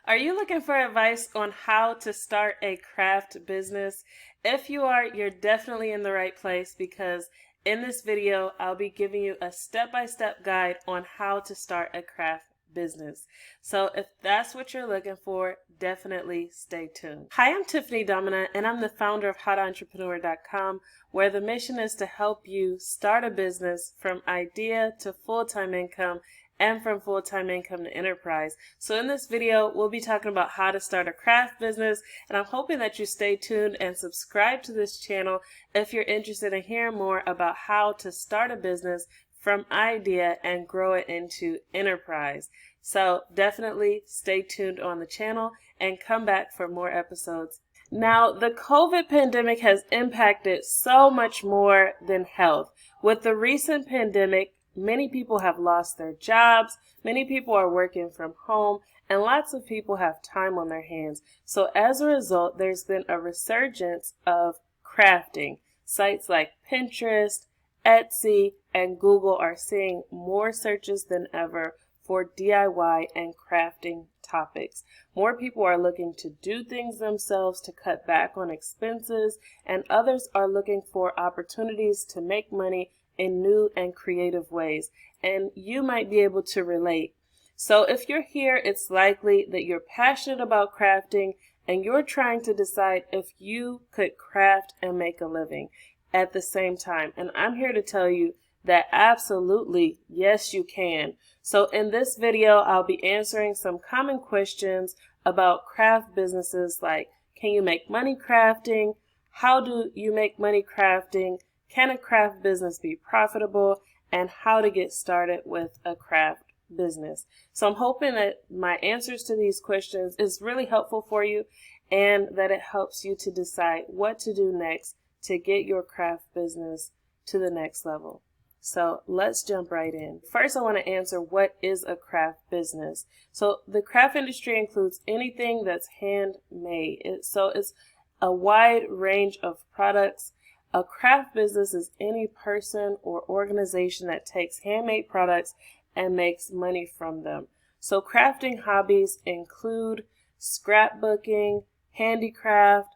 Are you looking for advice on how to start a craft business? If you are, you're definitely in the right place because in this video, I'll be giving you a step-by-step guide on how to start a craft business. So if that's what you're looking for, definitely stay tuned. Hi, I'm Tiffany Domina, and I'm the founder of HotEntrepreneur.com, where the mission is to help you start a business from idea to full-time income and from full-time income to enterprise. So in this video, we'll be talking about how to start a craft business, and I'm hoping that you stay tuned and subscribe to this channel if you're interested in hearing more about how to start a business from idea and grow it into enterprise. So definitely stay tuned on the channel and come back for more episodes. Now, the COVID pandemic has impacted so much more than health. With the recent pandemic, many people have lost their jobs, many people are working from home, and lots of people have time on their hands. So as a result, there's been a resurgence of crafting. Sites like Pinterest, Etsy, and Google are seeing more searches than ever for DIY and crafting topics. More people are looking to do things themselves to cut back on expenses, and others are looking for opportunities to make money in new and creative ways, and you might be able to relate. So if you're here, it's likely that you're passionate about crafting and you're trying to decide if you could craft and make a living at the same time. And I'm here to tell you that absolutely, yes, you can. So in this video, I'll be answering some common questions about craft businesses like, can you make money crafting? How do you make money crafting? Can a craft business be profitable? And how to get started with a craft business. So I'm hoping that my answers to these questions is really helpful for you and that it helps you to decide what to do next to get your craft business to the next level. So let's jump right in. First, I want to answer, what is a craft business? So the craft industry includes anything that's handmade. So it's a wide range of products. A craft business is any person or organization that takes handmade products and makes money from them. So crafting hobbies include scrapbooking, handicraft,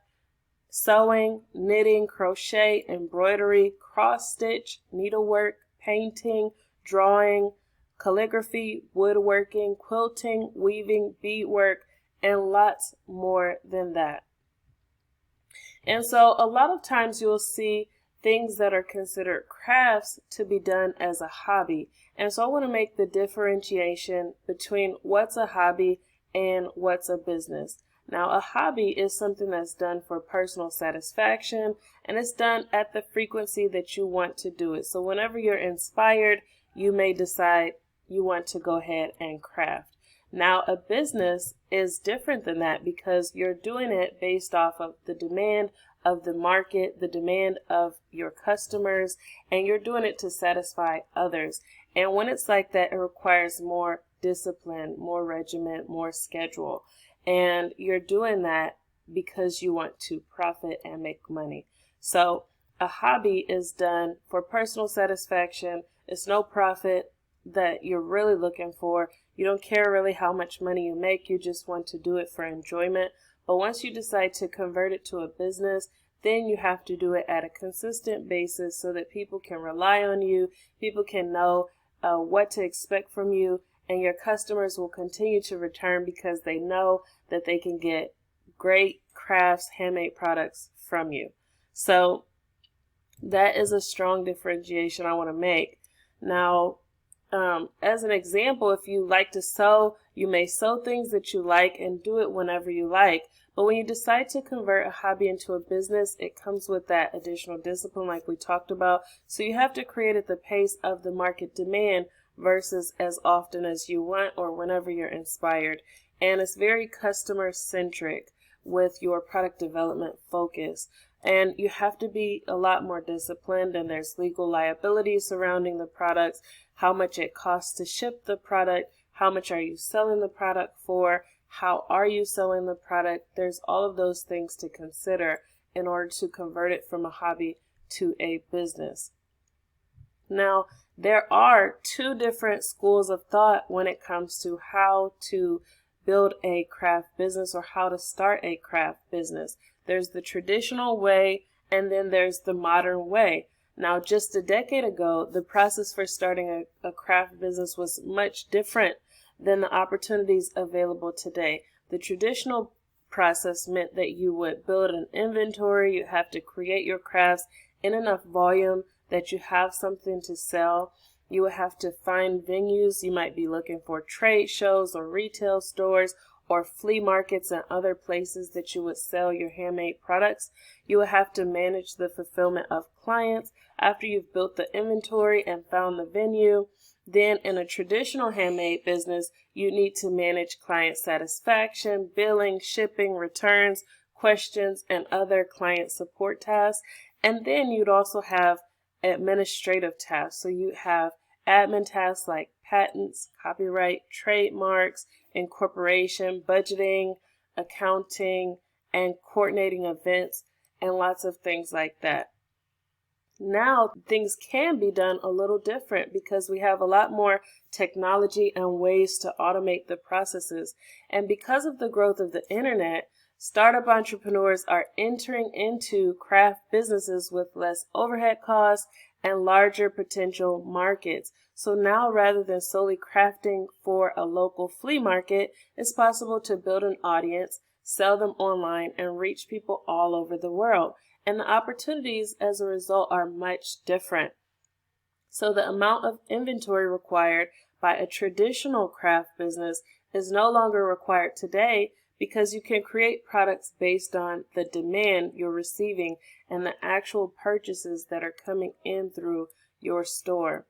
sewing, knitting, crochet, embroidery, cross-stitch, needlework, painting, drawing, calligraphy, woodworking, quilting, weaving, beadwork, and lots more than that. And so a lot of times you'll see things that are considered crafts to be done as a hobby. And so I want to make the differentiation between what's a hobby and what's a business. Now, a hobby is something that's done for personal satisfaction, and it's done at the frequency that you want to do it. So whenever you're inspired, you may decide you want to go ahead and craft. Now, a business is different than that because you're doing it based off of the demand of the market, the demand of your customers, and you're doing it to satisfy others. And when it's like that, it requires more discipline, more regiment, more schedule. And you're doing that because you want to profit and make money. So a hobby is done for personal satisfaction. It's no profit that you're really looking for. You don't care really how much money you make. You just want to do it for enjoyment. But once you decide to convert it to a business, then you have to do it at a consistent basis so that people can rely on you. People can know what to expect from you, and your customers will continue to return because they know that they can get great crafts, handmade products from you. So that is a strong differentiation I want to make. Now, as an example, if you like to sew, you may sew things that you like and do it whenever you like. But when you decide to convert a hobby into a business, it comes with that additional discipline like we talked about. So you have to create at the pace of the market demand versus as often as you want or whenever you're inspired. And it's very customer centric with your product development focus. And you have to be a lot more disciplined, and there's legal liability surrounding the products, how much it costs to ship the product, how much are you selling the product for, how are you selling the product. There's all of those things to consider in order to convert it from a hobby to a business. Now, there are two different schools of thought when it comes to how to build a craft business or how to start a craft business. There's the traditional way, and then there's the modern way. Now, just a decade ago, the process for starting a craft business was much different than the opportunities available today. The traditional process meant that you would build an inventory, you have to create your crafts in enough volume that you have something to sell. You would have to find venues. You might be looking for trade shows or retail stores or flea markets and other places that you would sell your handmade products. You would have to manage the fulfillment of clients after you've built the inventory and found the venue. Then in a traditional handmade business, you need to manage client satisfaction, billing, shipping, returns, questions, and other client support tasks. And then you'd also have administrative tasks. So you have admin tasks like patents, copyright, trademarks, incorporation, budgeting, accounting, and coordinating events, and lots of things like that. Now things can be done a little different because we have a lot more technology and ways to automate the processes. And because of the growth of the internet, startup entrepreneurs are entering into craft businesses with less overhead costs and larger potential markets. So now, rather than solely crafting for a local flea market, it's possible to build an audience, sell them online, and reach people all over the world. And the opportunities as a result are much different. So the amount of inventory required by a traditional craft business is no longer required today because you can create products based on the demand you're receiving and the actual purchases that are coming in through your store.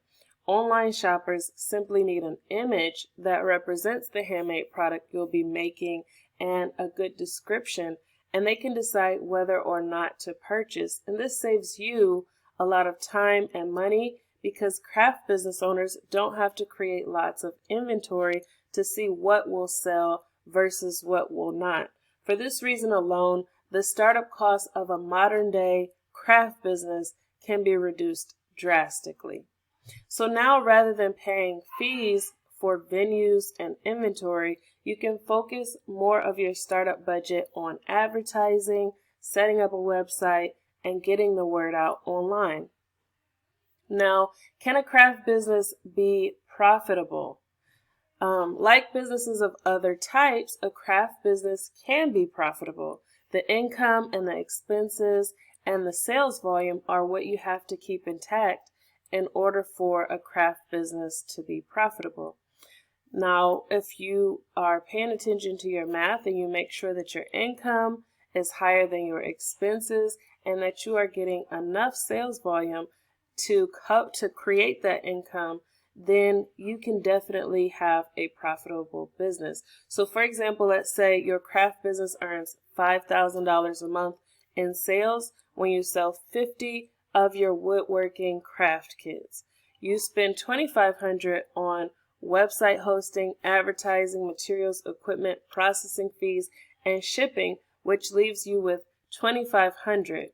Online shoppers simply need an image that represents the handmade product you'll be making and a good description, and they can decide whether or not to purchase. And this saves you a lot of time and money because craft business owners don't have to create lots of inventory to see what will sell versus what will not. For this reason alone, the startup cost of a modern day craft business can be reduced drastically. So now, rather than paying fees for venues and inventory, you can focus more of your startup budget on advertising, setting up a website, and getting the word out online. Now, can a craft business be profitable? Like businesses of other types, a craft business can be profitable. The income and the expenses and the sales volume are what you have to keep intact in order for a craft business to be profitable. Now, if you are paying attention to your math and you make sure that your income is higher than your expenses and that you are getting enough sales volume to create that income, then you can definitely have a profitable business. So for example, let's say your craft business earns $5,000 a month in sales when you sell 50 of your woodworking craft kits. You spend $2,500 on website hosting, advertising, materials, equipment, processing fees, and shipping, which leaves you with $2,500.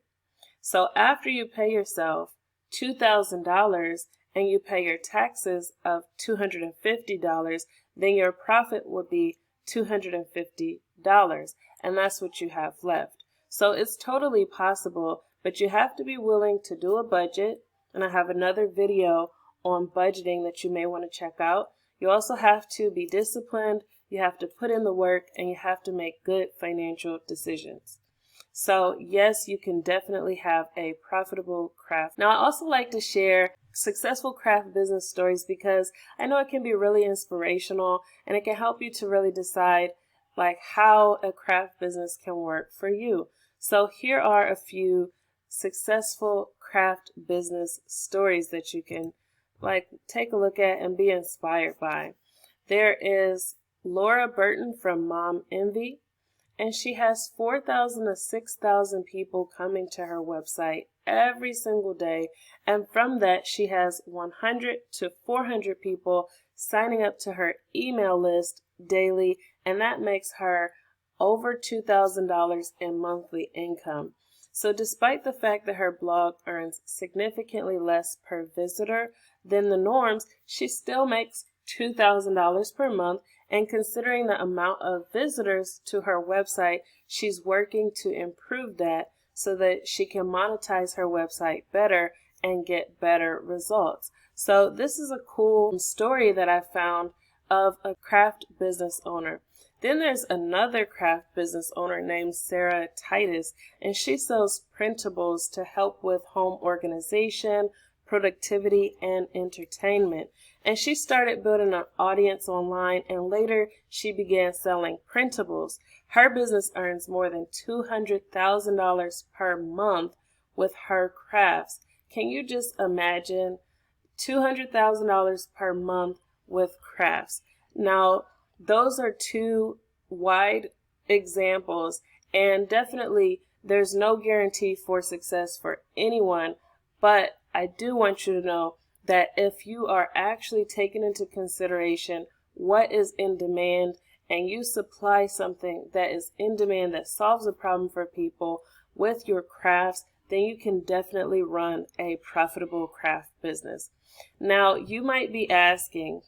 So after you pay yourself $2,000 and you pay your taxes of $250, then your profit would be $250, and that's what you have left. So it's totally possible, but you have to be willing to do a budget, and I have another video on budgeting that you may want to check out. You also have to be disciplined, you have to put in the work, and you have to make good financial decisions. So yes, you can definitely have a profitable craft. Now, I also like to share successful craft business stories because I know it can be really inspirational and it can help you to really decide like how a craft business can work for you. So here are a few successful craft business stories that you can take a look at and be inspired by. There is Laura Burton from Mom Envy, and she has 4,000 to 6,000 people coming to her website every single day, and from that she has 100 to 400 people signing up to her email list daily, and that makes her over $2,000 in monthly income. So despite the fact that her blog earns significantly less per visitor than the norms, she still makes $2,000 per month, And considering the amount of visitors to her website, she's working to improve that so that she can monetize her website better and get better results. So this is a cool story that I found of a craft business owner. Then there's another craft business owner named Sarah Titus, and she sells printables to help with home organization, productivity, and entertainment. And she started building an audience online, and later she began selling printables. Her business earns more than $200,000 per month with her crafts. Can you just imagine $200,000 per month with crafts? Now, those are two wide examples, and definitely there's no guarantee for success for anyone, but I do want you to know that if you are actually taking into consideration what is in demand and you supply something that is in demand that solves a problem for people with your crafts, then you can definitely run a profitable craft business. Now, you might be asking,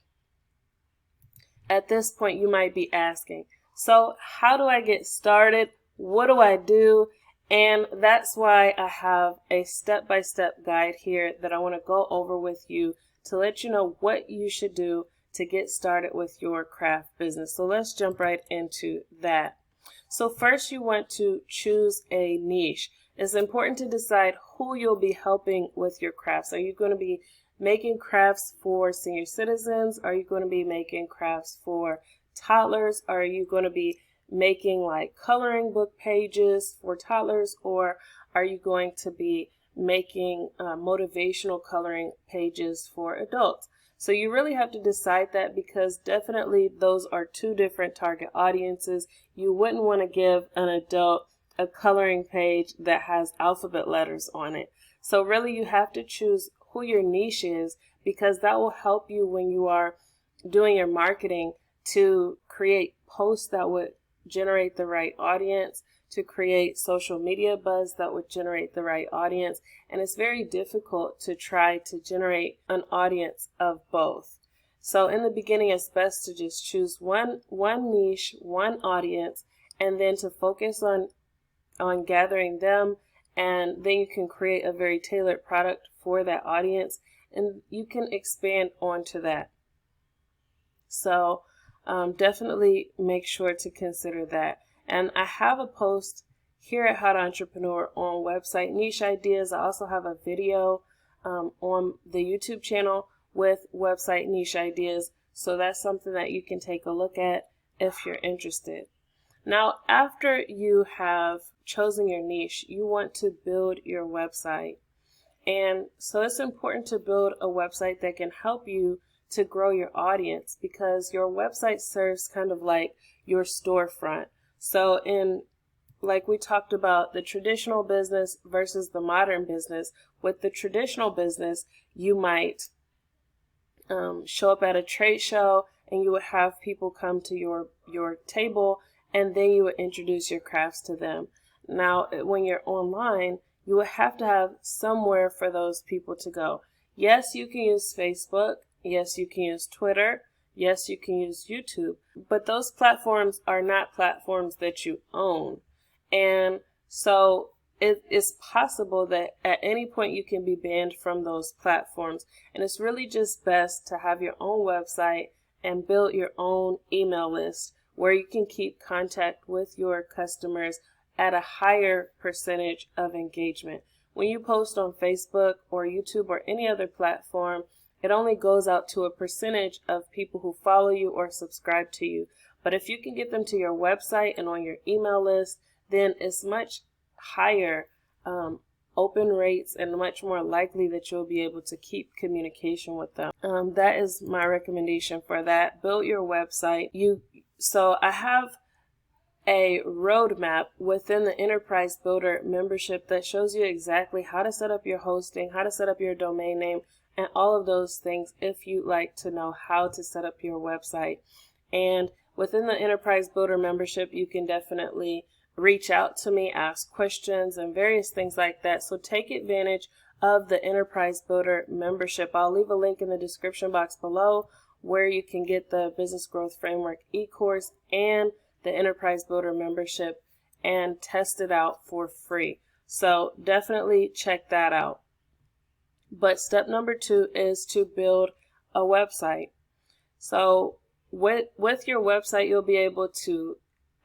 at this point, you might be asking, so how do I get started? What do I do? And that's why I have a step-by-step guide here that I want to go over with you to let you know what you should do to get started with your craft business. So let's jump right into that. So first, you want to choose a niche. It's important to decide who you'll be helping with your crafts. Are you going to be making crafts for senior citizens? Are you going to be making crafts for toddlers? Are you going to be making like coloring book pages for toddlers? Or are you going to be making motivational coloring pages for adults? So you really have to decide that, because definitely those are two different target audiences. You wouldn't want to give an adult a coloring page that has alphabet letters on it. So really you have to choose who your niche is, because that will help you when you are doing your marketing to create posts that would generate the right audience, to create social media buzz that would generate the right audience. And it's very difficult to try to generate an audience of both. So in the beginning, it's best to just choose one niche, one audience, and then to focus on gathering them, and then you can create a very tailored product for that audience, and you can expand onto that. So definitely make sure to consider that. And I have a post here at How to Entrepreneur on website niche ideas. I also have a video on the YouTube channel with website niche ideas, so that's something that you can take a look at if you're interested. Now, after you have chosen your niche, you want to build your website. And so it's important to build a website that can help you to grow your audience, because your website serves kind of like your storefront. So like we talked about the traditional business versus the modern business, with the traditional business, you might show up at a trade show and you would have people come to your table, and then you would introduce your crafts to them. Now, when you're online, you would have to have somewhere for those people to go. Yes, you can use Facebook. Yes, you can use Twitter. Yes, you can use YouTube. But those platforms are not platforms that you own. And so it is possible that at any point you can be banned from those platforms. And it's really just best to have your own website and build your own email list where you can keep contact with your customers at a higher percentage of engagement. When you post on Facebook or YouTube or any other platform, it only goes out to a percentage of people who follow you or subscribe to you. But if you can get them to your website and on your email list, then it's much higher open rates and much more likely that you'll be able to keep communication with them. That is my recommendation for that. Build your website. So I have a roadmap within the Enterprise Builder membership that shows you exactly how to set up your hosting, how to set up your domain name, and all of those things if you'd like to know how to set up your website. And within the Enterprise Builder membership, you can definitely reach out to me, ask questions, and various things like that. So take advantage of the Enterprise Builder membership. I'll leave a link in the description box below where you can get the Business Growth Framework e-course and the Enterprise Builder membership and test it out for free. So definitely check that out. But step number 2 is to build a website. So with your website, you'll be able to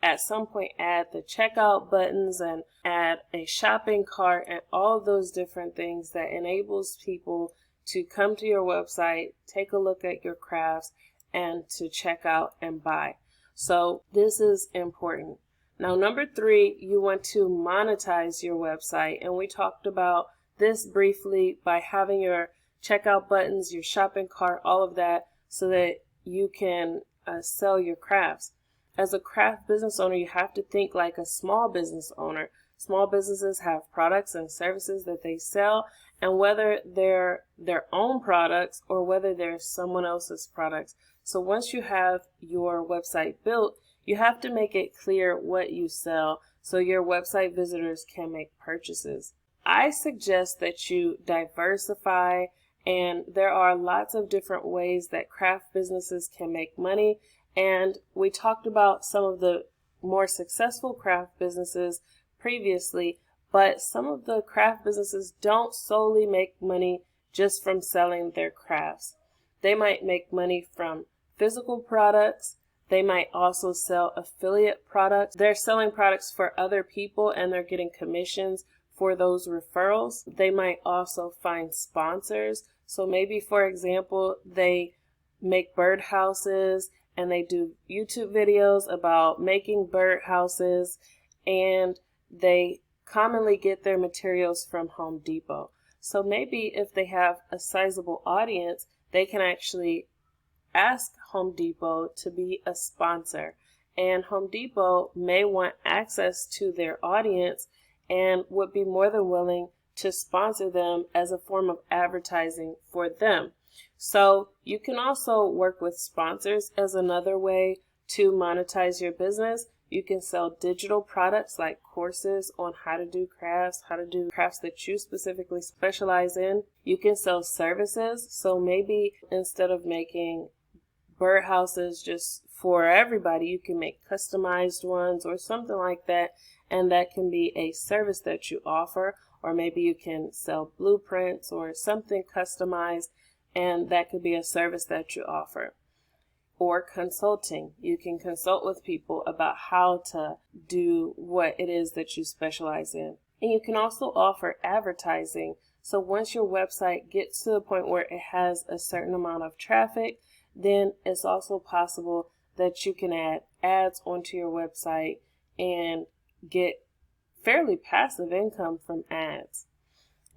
at some point add the checkout buttons and add a shopping cart and all of those different things that enables people to come to your website, take a look at your crafts, and to check out and buy. So this is important. Now, number 3, you want to monetize your website. And we talked about this briefly by having your checkout buttons, your shopping cart, all of that, so that you can sell your crafts. As a craft business owner, you have to think like a small business owner. Small businesses have products and services that they sell, and whether they're their own products or whether they're someone else's products. So once you have your website built, you have to make it clear what you sell so your website visitors can make purchases. I suggest that you diversify, and there are lots of different ways that craft businesses can make money. And we talked about some of the more successful craft businesses previously, but some of the craft businesses don't solely make money just from selling their crafts. They might make money from physical products. They might also sell affiliate products. They're selling products for other people and they're getting commissions for those referrals. They might also find sponsors. So maybe, for example, they make birdhouses and they do YouTube videos about making birdhouses, and they commonly get their materials from Home Depot. So maybe if they have a sizable audience, they can actually ask Home Depot to be a sponsor. And Home Depot may want access to their audience and would be more than willing to sponsor them as a form of advertising for them. So you can also work with sponsors as another way to monetize your business. You can sell digital products like courses on how to do crafts that you specifically specialize in. You can sell services. So maybe instead of making birdhouses just for everybody, you can make customized ones or something like that. And that can be a service that you offer. Or maybe you can sell blueprints or something customized, and that could be a service that you offer. Or consulting. You can consult with people about how to do what it is that you specialize in. And you can also offer advertising. So once your website gets to the point where it has a certain amount of traffic, then it's also possible that you can add ads onto your website and get fairly passive income from ads.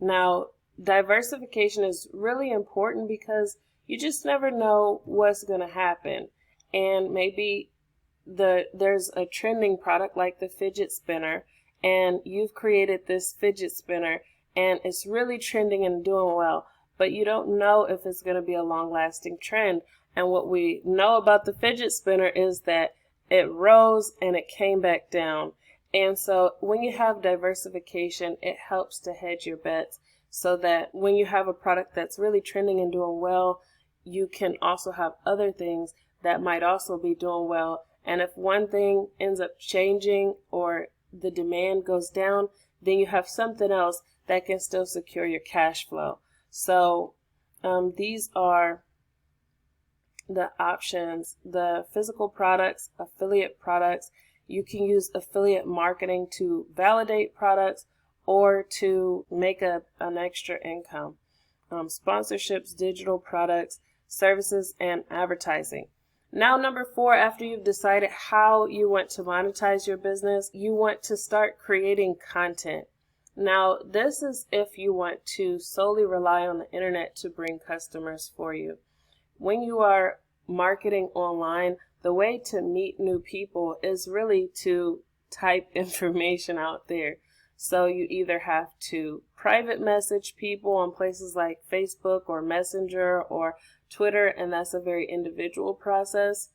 Now, diversification is really important because you just never know what's going to happen. And maybe there's a trending product like the fidget spinner, and you've created this fidget spinner and it's really trending and doing well, but you don't know if it's going to be a long-lasting trend. And what we know about the fidget spinner is that it rose and it came back down. And so when you have diversification, it helps to hedge your bets so that when you have a product that's really trending and doing well, you can also have other things that might also be doing well. And if one thing ends up changing or the demand goes down, then you have something else that can still secure your cash flow. So these are the options: the physical products, affiliate products. You can use affiliate marketing to validate products or to make an extra income. Sponsorships, digital products, services, and advertising. Now, number 4, after you've decided how you want to monetize your business, you want to start creating content. Now, this is if you want to solely rely on the internet to bring customers for you. When you are marketing online, the way to meet new people is really to type information out there. So you either have to private message people on places like Facebook or Messenger or Twitter, and that's a very individual process.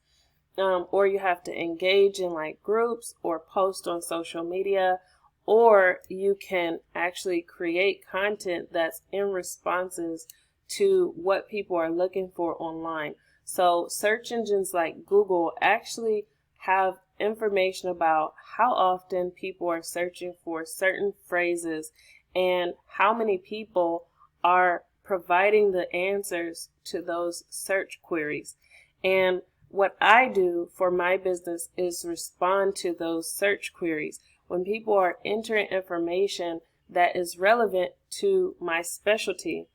Or you have to engage in like groups or post on social media, or you can actually create content that's in responses to what people are looking for online. So search engines like Google actually have information about how often people are searching for certain phrases and how many people are providing the answers to those search queries. And what I do for my business is respond to those search queries. When people are entering information that is relevant to my specialty,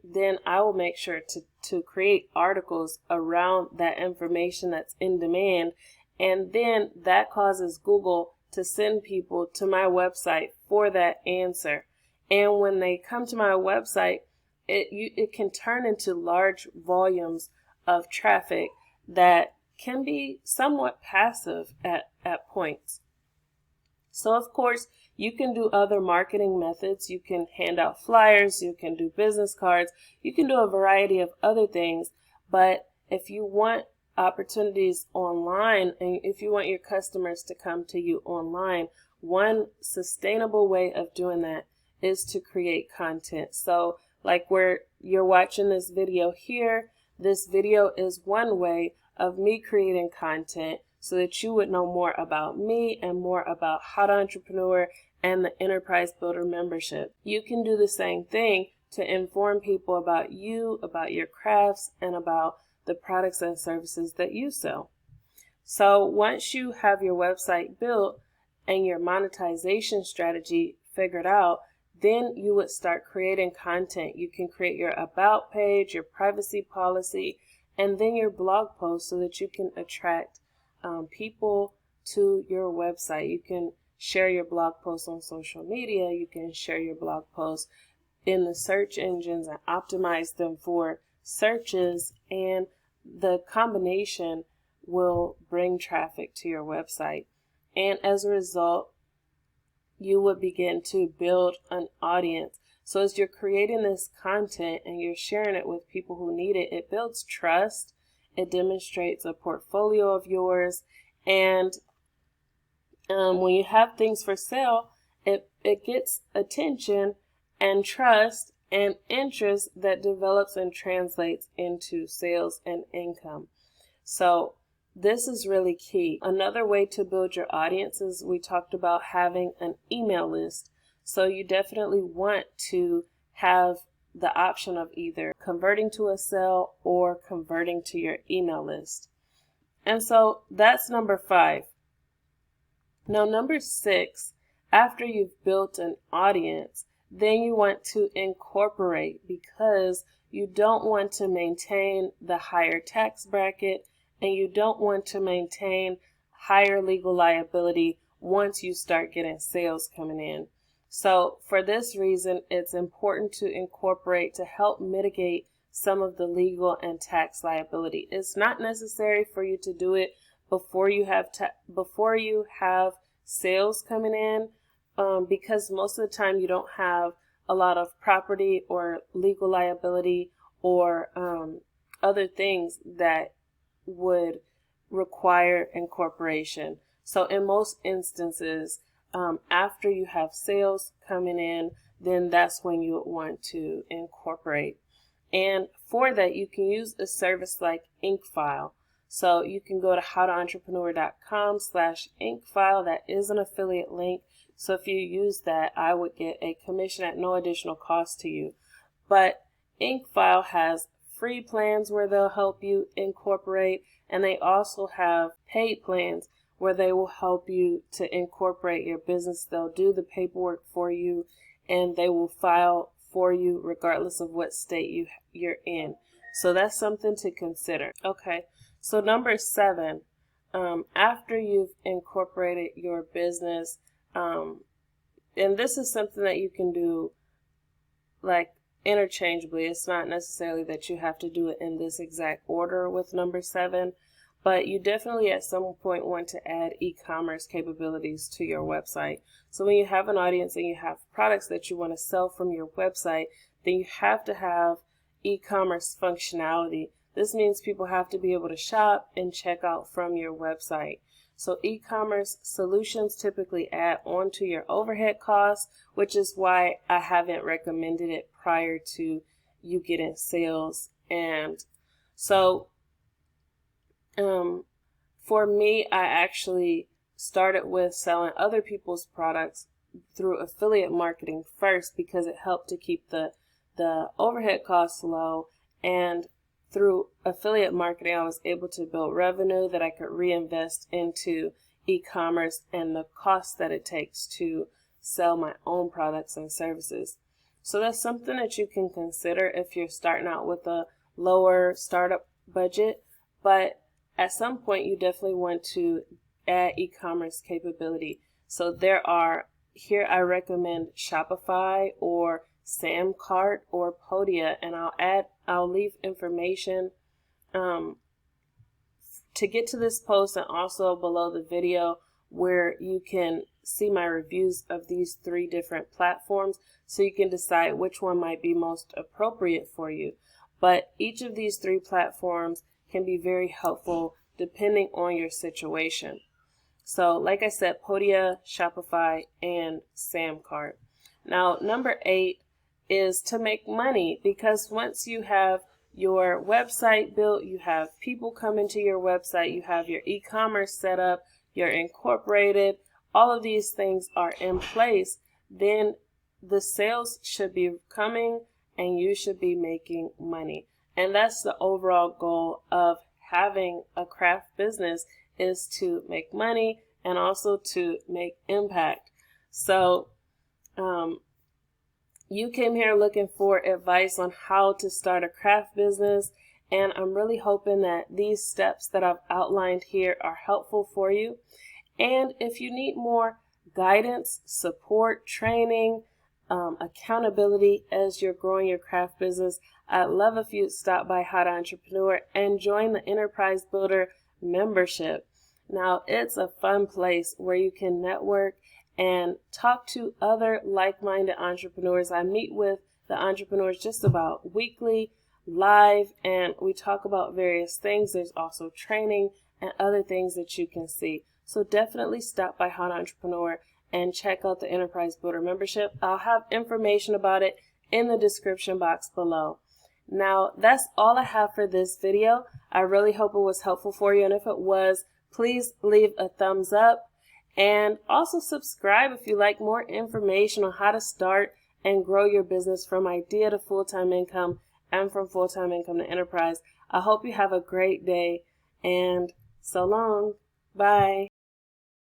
then I will make sure to create articles around that information that's in demand. And then that causes Google to send people to my website for that answer. And when they come to my website, it can turn into large volumes of traffic that can be somewhat passive at points. So of course, you can do other marketing methods. You can hand out flyers, you can do business cards, you can do a variety of other things. But if you want opportunities online and if you want your customers to come to you online, one sustainable way of doing that is to create content. So like where you're watching this video here, this video is one way of me creating content so that you would know more about me and more about How to Entrepreneur and the Enterprise Builder membership. You can do the same thing to inform people about you, about your crafts, and about the products and services that you sell. So once you have your website built and your monetization strategy figured out, then you would start creating content. You can create your about page, your privacy policy, and then your blog post so that you can attract people to your website. You can share your blog posts on social media. You can share your blog posts in the search engines and optimize them for searches, and the combination will bring traffic to your website. And as a result, you would begin to build an audience. So as you're creating this content and you're sharing it with people who need it, it builds trust. It demonstrates a portfolio of yours. And when you have things for sale, it gets attention and trust and interest that develops and translates into sales and income. So this is really key. Another way to build your audience is we talked about having an email list. So you definitely want to have the option of either converting to a sale or converting to your email list. And so that's number 5. Now, number 6, after you've built an audience, then you want to incorporate, because you don't want to maintain the higher tax bracket and you don't want to maintain higher legal liability once you start getting sales coming in. So for this reason, it's important to incorporate to help mitigate some of the legal and tax liability. It's not necessary for you to do it before you have sales coming in, because most of the time you don't have a lot of property or legal liability or other things that would require incorporation. So in most instances, after you have sales coming in, then that's when you would want to incorporate. And for that, you can use a service like InkFile. So you can go to howtoentrepreneur.com/InkFile. That is an affiliate link. So if you use that, I would get a commission at no additional cost to you. But InkFile has free plans where they'll help you incorporate, and they also have paid plans where they will help you to incorporate your business. They'll do the paperwork for you, and they will file for you regardless of what state you're in. So that's something to consider. Okay, so number 7, after you've incorporated your business, and this is something that you can do like interchangeably. It's not necessarily that you have to do it in this exact order with number 7, but you definitely at some point want to add e-commerce capabilities to your website. So when you have an audience and you have products that you want to sell from your website, then you have to have e-commerce functionality. This means people have to be able to shop and check out from your website. So e-commerce solutions typically add on to your overhead costs, which is why I haven't recommended it prior to you getting sales. And so For me, I actually started with selling other people's products through affiliate marketing first because it helped to keep the overhead costs low, and through affiliate marketing I was able to build revenue that I could reinvest into e-commerce and the cost that it takes to sell my own products and services. So that's something that you can consider if you're starting out with a lower startup budget, but at some point you definitely want to add e-commerce capability. So here I recommend Shopify or Samcart or Podia, and I'll leave information to get to this post and also below the video where you can see my reviews of these 3 different platforms so you can decide which one might be most appropriate for you. But each of these 3 platforms can be very helpful depending on your situation. So like I said, Podia, Shopify, and Samcart. Now, number 8 is to make money, because once you have your website built, you have people coming to your website, you have your e-commerce set up, you're incorporated, all of these things are in place, then the sales should be coming and you should be making money. And that's the overall goal of having a craft business, is to make money and also to make impact. So you came here looking for advice on how to start a craft business, and I'm really hoping that these steps that I've outlined here are helpful for you. And if you need more guidance, support, training, accountability as you're growing your craft business, I'd love if you'd stop by How to Entrepreneur and join the Enterprise Builder membership. Now, it's a fun place where you can network and talk to other like-minded entrepreneurs. I meet with the entrepreneurs just about weekly, live, and we talk about various things. There's also training and other things that you can see. So definitely stop by How to Entrepreneur and check out the Enterprise Builder membership. I'll have information about it in the description box below. Now, that's all I have for this video. I really hope it was helpful for you, and if it was, please leave a thumbs up. And also subscribe if you like more information on how to start and grow your business from idea to full-time income and from full-time income to enterprise. I hope you have a great day, and so long. Bye.